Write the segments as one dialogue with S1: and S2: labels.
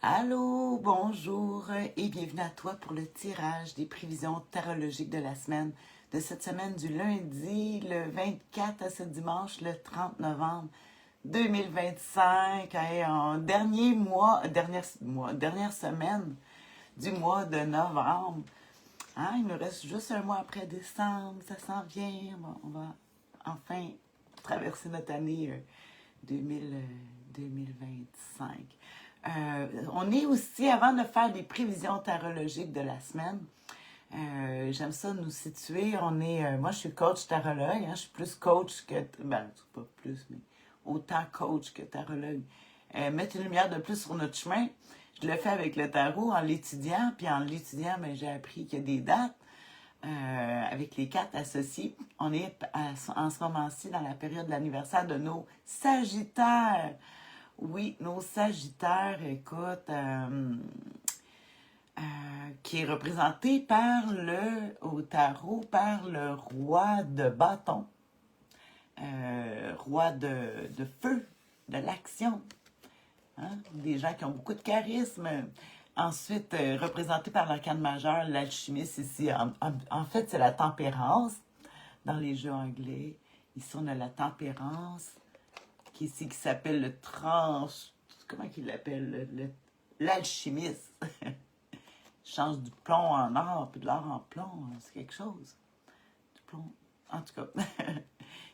S1: Allô, bonjour et bienvenue à toi pour le tirage des prévisions tarologiques de la semaine, de cette semaine du lundi le 24 à ce dimanche le 30 novembre 2025, en dernière semaine du mois de novembre. Hein, il nous reste juste un mois après décembre, ça s'en vient, on va enfin traverser notre année 2000, 2025. On est aussi, avant de faire des prévisions tarologiques de la semaine, j'aime ça nous situer. Moi, je suis coach tarologue. Hein, je suis plus coach que, pas plus, mais autant coach que tarologue. Mettre une lumière de plus sur notre chemin. Je le fais avec le tarot en l'étudiant. Puis en l'étudiant, j'ai appris qu'il y a des dates avec les cartes associées. On est en ce moment-ci dans la période de l'anniversaire de nos Sagittaires. Oui, nos Sagittaires, écoute, qui est représenté au tarot par le roi de bâton, roi de feu, de l'action. Hein? Des gens qui ont beaucoup de charisme. Ensuite, représenté par l'arcane majeur, l'alchimiste ici. En fait, c'est la tempérance dans les jeux anglais. Ici, on a la tempérance qui s'appelle le comment qu'il l'appelle? L'alchimiste. Change du plomb en or, puis de l'or en plomb. C'est quelque chose. Du plomb. En tout cas.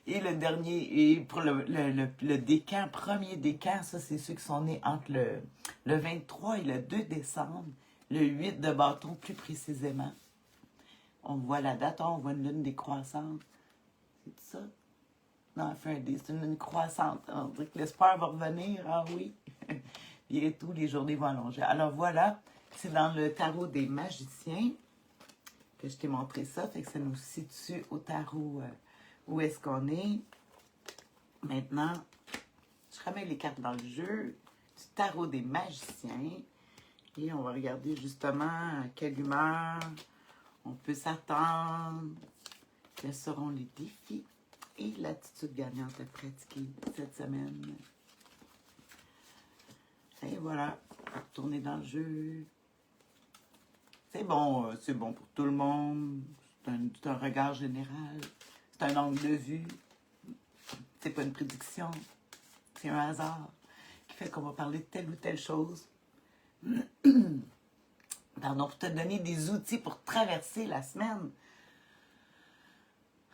S1: Et le dernier, et pour le décan, premier décan, ça, c'est ceux qui sont nés entre le 23 et le 2 décembre, le 8 de bâton plus précisément. On voit la date, on voit une lune décroissante. C'est ça? Non, elle fait un dé, c'est une lune croissante. On dirait que l'espoir va revenir, ah oui. Bientôt, les journées vont allonger. Alors voilà, c'est dans le tarot des magiciens que je t'ai montré ça, fait que ça nous situe au tarot où est-ce qu'on est. Maintenant, je remets les cartes dans le jeu du tarot des magiciens et on va regarder justement à quelle humeur on peut s'attendre, quels seront les défis et l'attitude gagnante à pratiquer cette semaine. Et voilà, retourner dans le jeu. C'est bon pour tout le monde. C'est un regard général. C'est un angle de vue. C'est pas une prédiction. C'est un hasard qui fait qu'on va parler de telle ou telle chose. Pardon, pour te donner des outils pour traverser la semaine.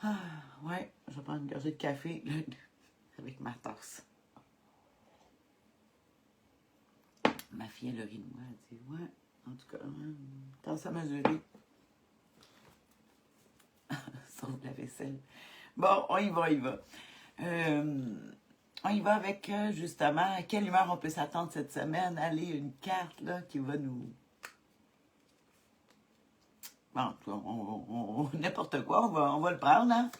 S1: Ah, ouais, je vais prendre une gorgée de café avec ma tasse. Ma fille, elle a ri de moi. Elle dit, ouais, en tout cas, tasse à mesurer. Sauf la vaisselle. Bon, on y va. On y va avec, justement, à quelle humeur on peut s'attendre cette semaine. Allez, une carte, là, qui va nous... Bon, n'importe quoi, on va le prendre, hein.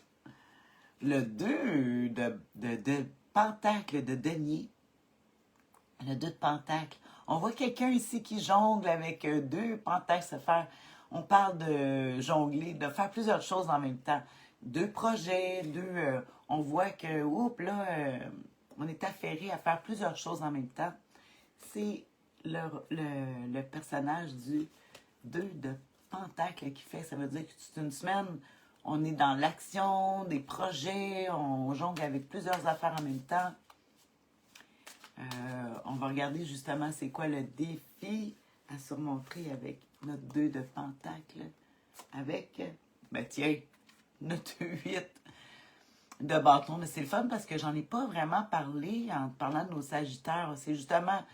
S1: Le 2 de Pentacle, de denier. Le 2 de Pentacle. On voit quelqu'un ici qui jongle avec deux pentacles se faire. On parle de jongler, de faire plusieurs choses en même temps. Deux projets, on voit que, on est affairé à faire plusieurs choses en même temps. C'est le personnage du 2 de Pentacle qui fait. Ça veut dire que c'est une semaine, on est dans l'action, des projets, on jongle avec plusieurs affaires en même temps. On va regarder justement c'est quoi le défi à surmonter avec notre 2 de Pentacle. Avec, tiens, notre 8 de bâton. Mais c'est le fun parce que j'en ai pas vraiment parlé en parlant de nos Sagittaires. C'est justement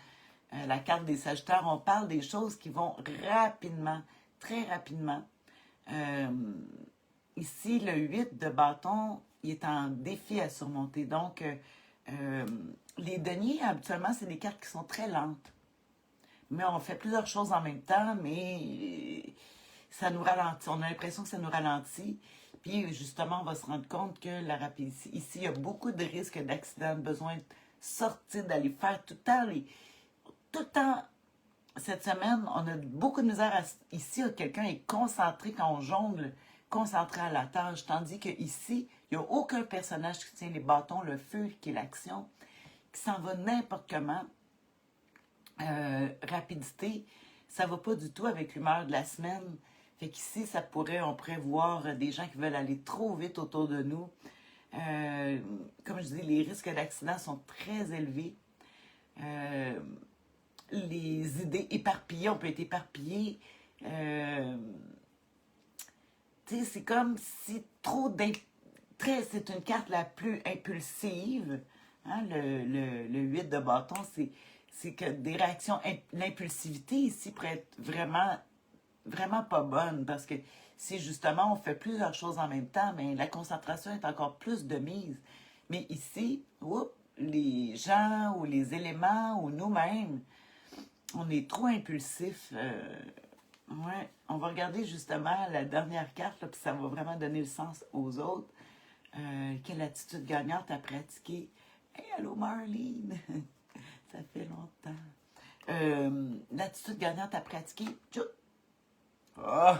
S1: la carte des Sagittaires. On parle des choses qui vont rapidement, très rapidement. Ici, le 8 de bâton, il est en défi à surmonter. Donc, les deniers, habituellement, c'est des cartes qui sont très lentes. Mais on fait plusieurs choses en même temps, mais ça nous ralentit. On a l'impression que ça nous ralentit. Puis, justement, on va se rendre compte que la rapidité, ici, il y a beaucoup de risques d'accident, de besoin de sortir, d'aller faire tout le temps, cette semaine, on a beaucoup de misère ici, quelqu'un est concentré quand on jongle, concentré à la tâche, tandis qu'ici, il n'y a aucun personnage qui tient les bâtons, le feu qui est l'action, qui s'en va n'importe comment. rapidité, ça va pas du tout avec l'humeur de la semaine. Fait qu'ici, on pourrait voir des gens qui veulent aller trop vite autour de nous. Euh, Comme je dis, les risques d'accident sont très élevés. Euh, les idées éparpillées, on peut être éparpillé. Euh, Tu sais, c'est comme si c'est une carte la plus impulsive. Hein, le 8 de bâton, c'est que des réactions, l'impulsivité ici pourrait être vraiment, vraiment pas bonne parce que si justement on fait plusieurs choses en même temps, mais la concentration est encore plus de mise. Mais ici, les gens ou les éléments ou nous-mêmes, on est trop impulsif. Ouais, on va regarder justement la dernière carte, là, puis ça va vraiment donner le sens aux autres. Quelle attitude gagnante à pratiquer? Hey, allô Marlene! Ça fait longtemps. L'attitude gagnante à pratiquer. Oh!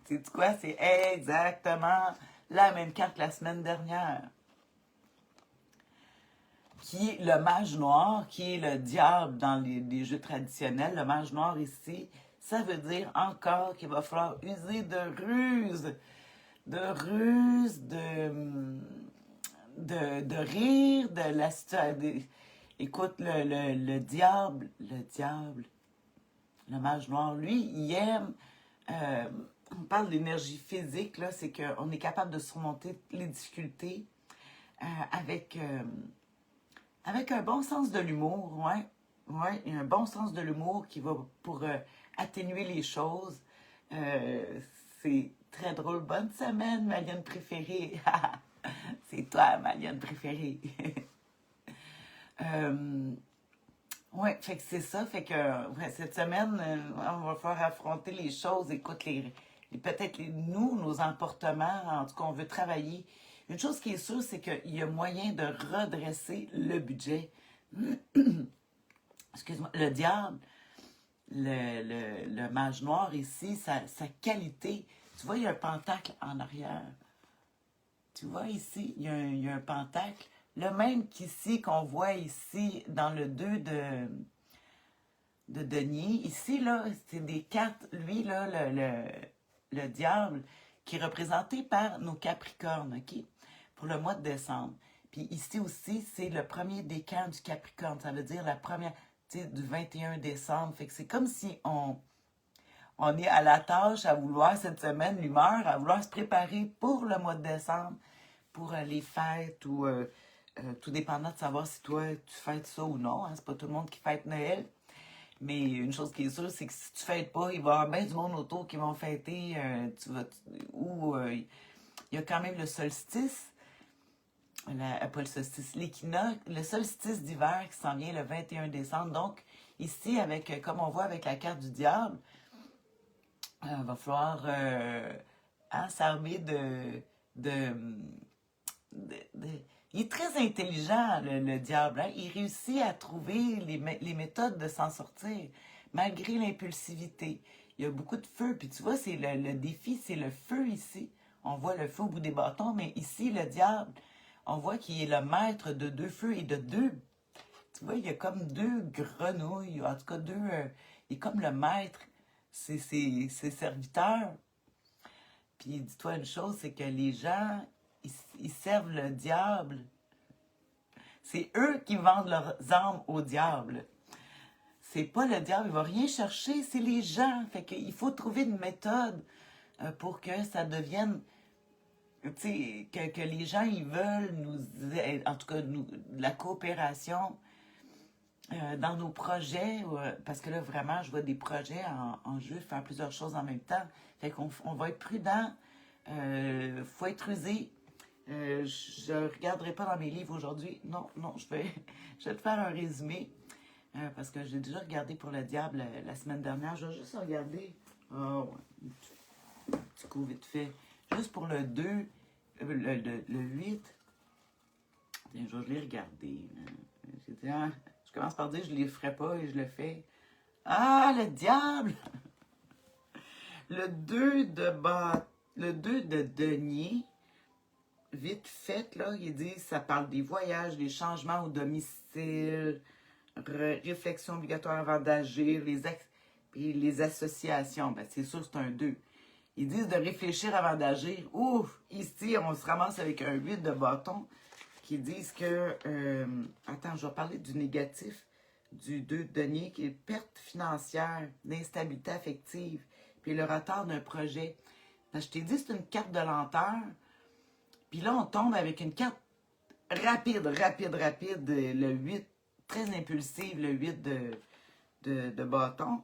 S1: C'est quoi? C'est exactement la même carte que la semaine dernière. Qui est le mage noir, qui est le diable dans les jeux traditionnels. Le mage noir ici, ça veut dire encore qu'il va falloir user de ruses, de rire, de la situation. Écoute, le mage noir, lui, il aime. euh, on parle d'énergie physique, là, c'est qu'on est capable de surmonter les difficultés euh, avec, euh, avec un bon sens de l'humour, ouais. Ouais, il y a un bon sens de l'humour qui va pour atténuer les choses. Euh, c'est très drôle. Bonne semaine, ma lionne préférée. C'est toi, ma lionne préférée. euh, ouais, fait que c'est ça. Fait que cette semaine, on va falloir affronter les choses. Écoute, peut-être nos emportements. En tout cas, on veut travailler. Une chose qui est sûre, c'est qu'il y a moyen de redresser le budget. Excuse-moi, le diable, le mage noir ici, sa qualité. Tu vois, il y a un pentacle en arrière. Tu vois ici, il y a un pentacle. Le même qu'ici, qu'on voit ici dans le 2 de denier. Ici, là, c'est des cartes. Lui, là, le diable, qui est représenté par nos Capricornes, OK? Pour le mois de décembre. Puis ici aussi, c'est le premier décan du Capricorne. Ça veut dire la première, tu sais, du 21 décembre. Fait que c'est comme si on est à la tâche à vouloir cette semaine, l'humeur, à vouloir se préparer pour le mois de décembre, pour les fêtes ou tout dépendant de savoir si toi tu fêtes ça ou non. Hein. C'est pas tout le monde qui fête Noël. Mais une chose qui est sûre, c'est que si tu fêtes pas, il va y avoir bien du monde autour qui vont fêter. Il y a quand même le solstice, pas le solstice, l'équinoxe, le solstice d'hiver qui s'en vient le 21 décembre. Donc, ici, comme on voit avec la carte du diable, il va falloir s'armer de, Il est très intelligent, le diable. Hein? Il réussit à trouver les méthodes de s'en sortir, malgré l'impulsivité. Il y a beaucoup de feu. Puis tu vois, c'est le défi, c'est le feu ici. On voit le feu au bout des bâtons, mais ici, le diable, on voit qu'il est le maître de deux feux et de deux. Tu vois, il y a comme deux grenouilles, en tout cas deux. Il est comme le maître, c'est ses serviteurs. Puis dis-toi une chose, c'est que les gens, ils servent le diable. C'est eux qui vendent leurs âmes au diable. C'est pas le diable, il va rien chercher, c'est les gens. Fait qu'il faut trouver une méthode pour que ça devienne, tu sais, que les gens, ils veulent en tout cas, la coopération dans nos projets, parce que là, vraiment, je vois des projets en jeu, faire plusieurs choses en même temps. Fait qu'on va être prudent, faut être rusé. Je ne regarderai pas dans mes livres aujourd'hui. Non, non, je vais te faire un résumé. Parce que j'ai déjà regardé pour le diable la semaine dernière. Je vais juste regarder. Ah ouais, un petit coup vite fait. Juste pour le 2, le 8. Tiens, je vais les regarder. J'ai dit, ah, je commence par dire je ne les ferai pas et je le fais. Ah, le diable! Le 2 de denier, vite fait, là, il dit ça parle des voyages, des changements au domicile, réflexion obligatoire avant d'agir, puis les associations, ben c'est sûr c'est un 2. Ils disent de réfléchir avant d'agir. Ouf! Ici, on se ramasse avec un 8 de bâton qui disent que... attends, je vais parler du négatif du 2 de denier, qui est perte financière, l'instabilité affective, puis le retard d'un projet. Ben, je t'ai dit, c'est une carte de lenteur. Puis là, on tombe avec une carte rapide, le 8, très impulsive, le 8 de bâton.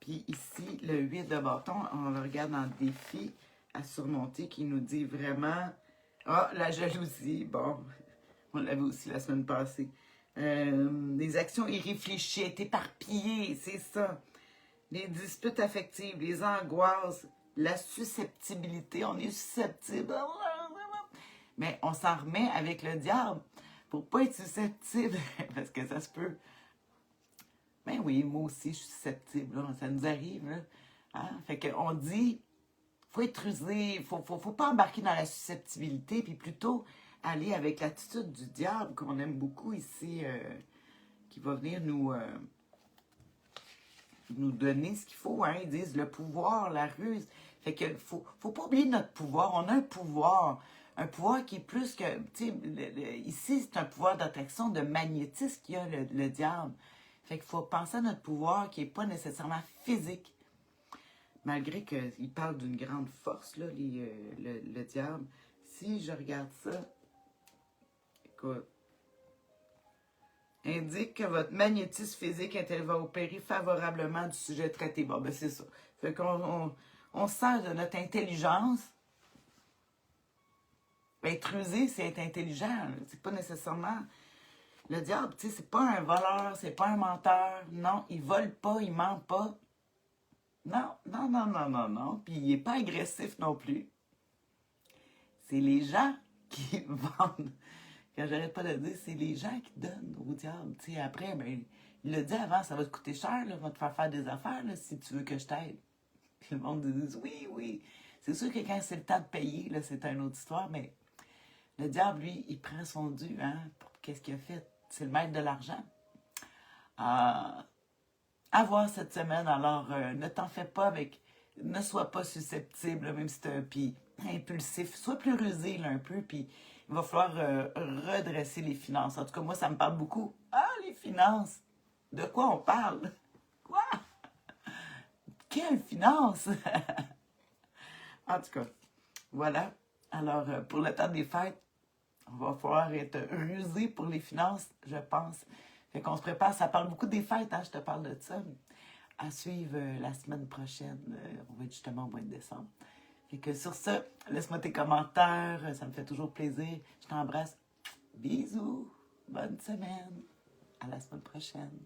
S1: Puis ici, le 8 de bâton, on le regarde dans le défi à surmonter qui nous dit vraiment... Ah, la jalousie, bon, on l'avait aussi la semaine passée. Les actions irréfléchies, éparpillées, c'est ça. Les disputes affectives, les angoisses, la susceptibilité, on est susceptible. Mais on s'en remet avec le diable pour pas être susceptible, parce que ça se peut. Ben oui, moi aussi, je suis susceptible, là, ça nous arrive. Là. Hein? Fait qu'on dit, faut être rusé, faut pas embarquer dans la susceptibilité, puis plutôt aller avec l'attitude du diable qu'on aime beaucoup ici, qui va venir nous donner ce qu'il faut. Hein? Ils disent le pouvoir, la ruse. Fait que faut pas oublier notre pouvoir. On a un pouvoir qui est plus que, tu sais, ici, c'est un pouvoir d'attraction, de magnétisme qu'il y a le diable. Fait qu'il faut penser à notre pouvoir qui n'est pas nécessairement physique. Malgré qu'il parle d'une grande force, là, le diable. Si je regarde ça, écoute, indique que votre magnétisme physique va opérer favorablement du sujet traité. Bon, ben c'est ça. Fait qu'on sert de notre intelligence. Être rusé, c'est être intelligent. C'est pas nécessairement... Le diable, tu sais, c'est pas un voleur, c'est pas un menteur. Non, il vole pas, il ment pas. Non. Puis il est pas agressif non plus. C'est les gens qui vendent. Quand j'arrête pas de dire, c'est les gens qui donnent au diable. Tu sais, après, ben, il l'a dit avant, ça va te coûter cher, là, va te faire des affaires là, si tu veux que je t'aide. Puis le monde dit, oui. C'est sûr que quand c'est le temps de payer, là, c'est une autre histoire, mais le diable, lui, il prend son dû, hein, pour qu'est-ce qu'il a fait? C'est le maître de l'argent. À voir cette semaine, alors ne t'en fais pas avec... Ne sois pas susceptible, là, même si t'es puis impulsif. Sois plus rusé, là, un peu, puis il va falloir redresser les finances. En tout cas, moi, ça me parle beaucoup. Ah, les finances! De quoi on parle? Quoi? Quelles finances? En tout cas, voilà. Alors, pour le temps des fêtes, on va falloir être rusé pour les finances, je pense. Fait qu'on se prépare. Ça parle beaucoup des fêtes, hein, je te parle de ça. À suivre la semaine prochaine. On va être justement au mois de décembre. Fait que sur ça, laisse-moi tes commentaires. Ça me fait toujours plaisir. Je t'embrasse. Bisous. Bonne semaine. À la semaine prochaine.